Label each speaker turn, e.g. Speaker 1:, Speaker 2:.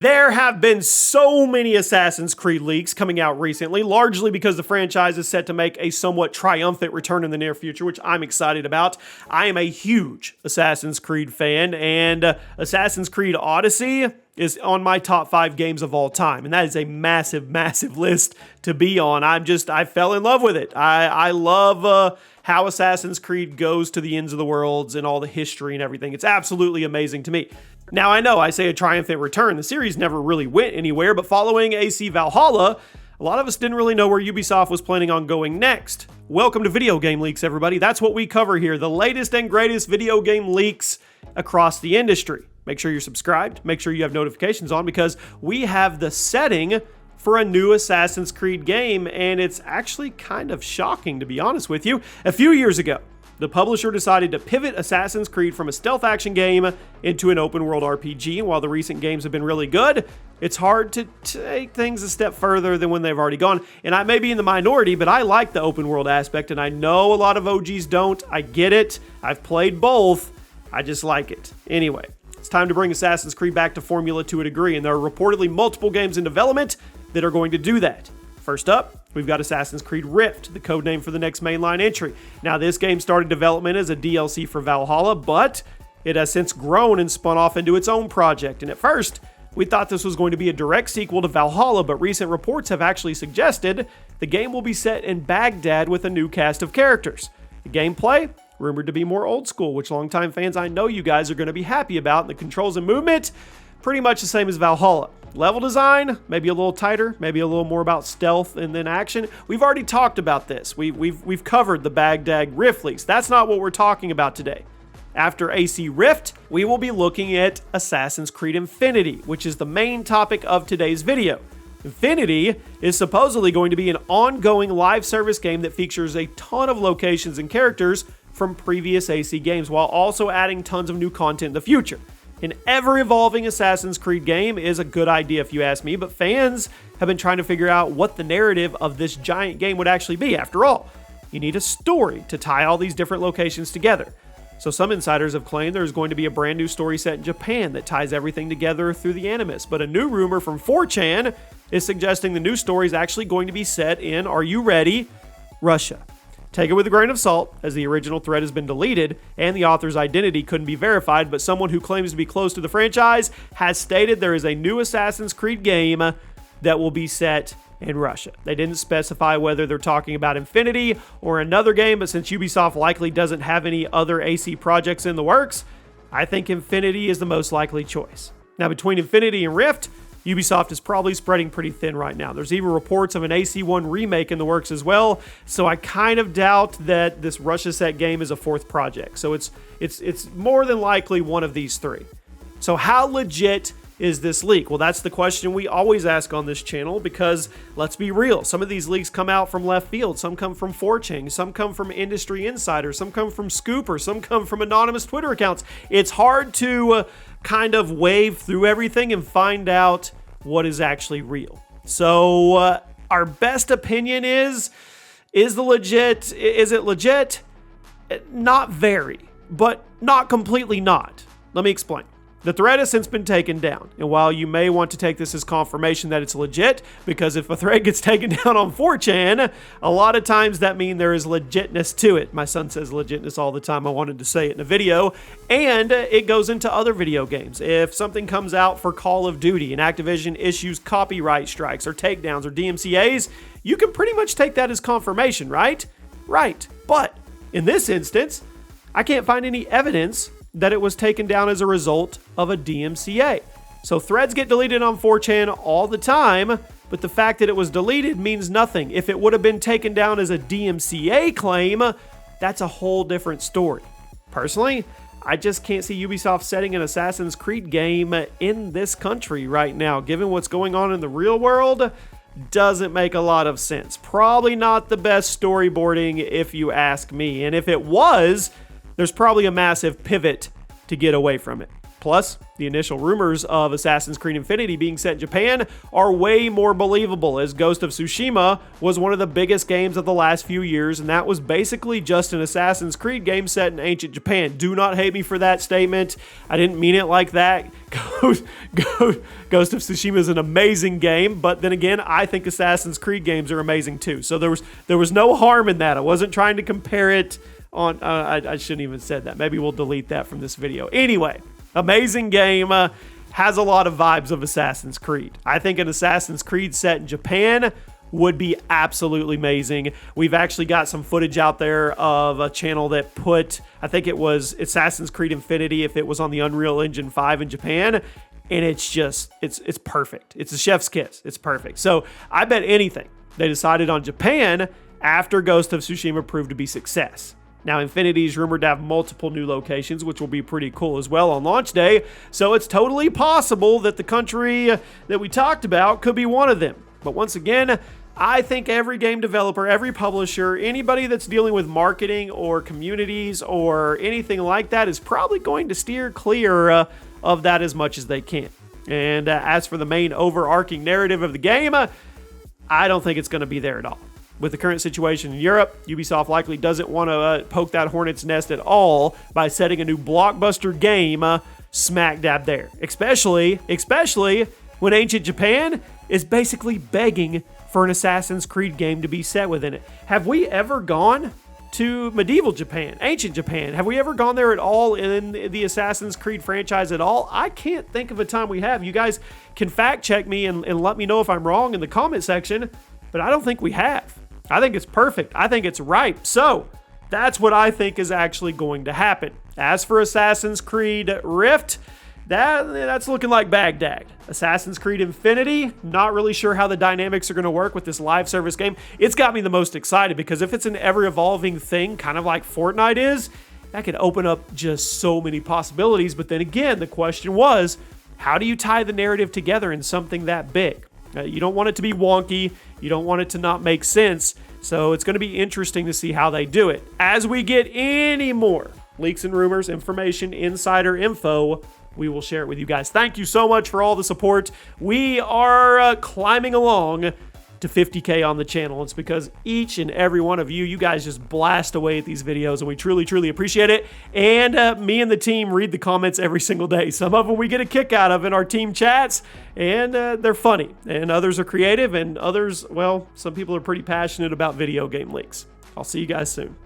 Speaker 1: There have been so many Assassin's Creed leaks coming out recently, largely because the franchise is set to make a somewhat triumphant return in the near future, which I'm excited about. I am a huge Assassin's Creed fan, and Assassin's Creed Odyssey is on my top 5 games of all time, and that is a massive, massive list to be on. I fell in love with it. I love how Assassin's Creed goes to the ends of the worlds and all the history and everything. It's absolutely amazing to me. Now, I know I say a triumphant return. The series never really went anywhere, but following AC Valhalla, a lot of us didn't really know where Ubisoft was planning on going next. Welcome to Video Game Leaks, everybody. That's what we cover here, the latest and greatest video game leaks across the industry. Make sure you're subscribed. Make sure you have notifications on because we have the setting for a new Assassin's Creed game, and it's actually kind of shocking, to be honest with you. A few years ago, the publisher decided to pivot Assassin's Creed from a stealth action game into an open world RPG, and while the recent games have been really good, it's hard to take things a step further than when they've already gone. And I may be in the minority, but I like the open world aspect, and I know a lot of OGs don't. I get it. I've played both. I just like it. Anyway, it's time to bring Assassin's Creed back to formula to a degree, and there are reportedly multiple games in development that are going to do that. First up, we've got Assassin's Creed Rift, the codename for the next mainline entry. Now, this game started development as a DLC for Valhalla, but it has since grown and spun off into its own project. And at first, we thought this was going to be a direct sequel to Valhalla, but recent reports have actually suggested the game will be set in Baghdad with a new cast of characters. The gameplay, rumored to be more old school, which longtime fans I know you guys are going to be happy about. And the controls and movement, pretty much the same as Valhalla. Level design, maybe a little tighter, maybe a little more about stealth and then action. We've already talked about this. We've covered the Baghdad Rift leaks. That's not what we're talking about today. After AC Rift, we will be looking at Assassin's Creed Infinity, which is the main topic of today's video. Infinity is supposedly going to be an ongoing live service game that features a ton of locations and characters from previous AC games, while also adding tons of new content in the future. An ever-evolving Assassin's Creed game is a good idea if you ask me, but fans have been trying to figure out what the narrative of this giant game would actually be. After all, you need a story to tie all these different locations together. So some insiders have claimed there's going to be a brand new story set in Japan that ties everything together through the Animus, but a new rumor from 4chan is suggesting the new story is actually going to be set in, are you ready, Russia. Take it with a grain of salt, as the original thread has been deleted and the author's identity couldn't be verified, but someone who claims to be close to the franchise has stated there is a new Assassin's Creed game that will be set in Russia. They didn't specify whether they're talking about Infinity or another game, but since Ubisoft likely doesn't have any other AC projects in the works, I think Infinity is the most likely choice. Now, between Infinity and Rift, Ubisoft is probably spreading pretty thin right now. There's even reports of an AC1 remake in the works as well, so I kind of doubt that this Russia set game is a fourth project. So it's more than likely one of these three. So how legit is this leak? Well, that's the question we always ask on this channel because, let's be real, some of these leaks come out from left field. Some come from 4chan, some come from industry insiders, some come from Scooper, some come from anonymous Twitter accounts. It's hard to kind of wave through everything and find out what is actually real. So our best opinion is it legit? Not very, but not completely not. Let me explain. The thread has since been taken down, and while you may want to take this as confirmation that it's legit, because if a thread gets taken down on 4chan, a lot of times that means there is legitness to it. My son says legitness all the time. I wanted to say it in a video, and it goes into other video games. If something comes out for Call of Duty and Activision issues copyright strikes or takedowns or DMCAs, you can pretty much take that as confirmation, right? Right. But in this instance, I can't find any evidence that it was taken down as a result of a DMCA. So threads get deleted on 4chan all the time, but the fact that it was deleted means nothing. If it would have been taken down as a DMCA claim, that's a whole different story. Personally, I just can't see Ubisoft setting an Assassin's Creed game in this country right now. Given what's going on in the real world, doesn't make a lot of sense. Probably not the best storyboarding if you ask me. And if it was, there's probably a massive pivot to get away from it. Plus, the initial rumors of Assassin's Creed Infinity being set in Japan are way more believable, as Ghost of Tsushima was one of the biggest games of the last few years, and that was basically just an Assassin's Creed game set in ancient Japan. Do not hate me for that statement. I didn't mean it like that. Ghost of Tsushima is an amazing game, but then again, I think Assassin's Creed games are amazing too. So there was no harm in that. I wasn't trying to compare it on, I shouldn't even have said that. Maybe we'll delete that from this video. Anyway, amazing game, has a lot of vibes of Assassin's Creed. I think an Assassin's Creed set in Japan would be absolutely amazing. We've actually got some footage out there of a channel that put, I think it was Assassin's Creed Infinity, if it was on the Unreal Engine 5 in Japan, and it's just, it's perfect. It's a chef's kiss. It's perfect. So I bet anything they decided on Japan after Ghost of Tsushima proved to be success. Now, Infinity is rumored to have multiple new locations, which will be pretty cool as well on launch day, so it's totally possible that the country that we talked about could be one of them. But once again, I think every game developer, every publisher, anybody that's dealing with marketing or communities or anything like that is probably going to steer clear of that as much as they can. And as for the main overarching narrative of the game, I don't think it's going to be there at all. With the current situation in Europe, Ubisoft likely doesn't want to poke that hornet's nest at all by setting a new blockbuster game smack dab there. Especially when ancient Japan is basically begging for an Assassin's Creed game to be set within it. Have we ever gone to medieval Japan, ancient Japan? Have we ever gone there at all in the Assassin's Creed franchise at all? I can't think of a time we have. You guys can fact check me and let me know if I'm wrong in the comment section, but I don't think we have. I think it's perfect. I think it's ripe. So that's what I think is actually going to happen. As for Assassin's Creed Rift, that's looking like Baghdad. Assassin's Creed Infinity, not really sure how the dynamics are going to work with this live service game. It's got me the most excited because if it's an ever-evolving thing, kind of like Fortnite is, that could open up just so many possibilities. But then again, the question was, how do you tie the narrative together in something that big? You don't want it to be wonky. You don't want it to not make sense. So it's going to be interesting to see how they do it. As we get any more leaks and rumors, information, insider info, we will share it with you guys. Thank you so much for all the support. We are climbing along to 50K on the channel. It's because each and every one of you guys just blast away at these videos, and we truly, truly appreciate it. And me and the team read the comments every single day. Some of them we get a kick out of in our team chats, and they're funny. And others are creative, and others, well, some people are pretty passionate about video game leaks. I'll see you guys soon.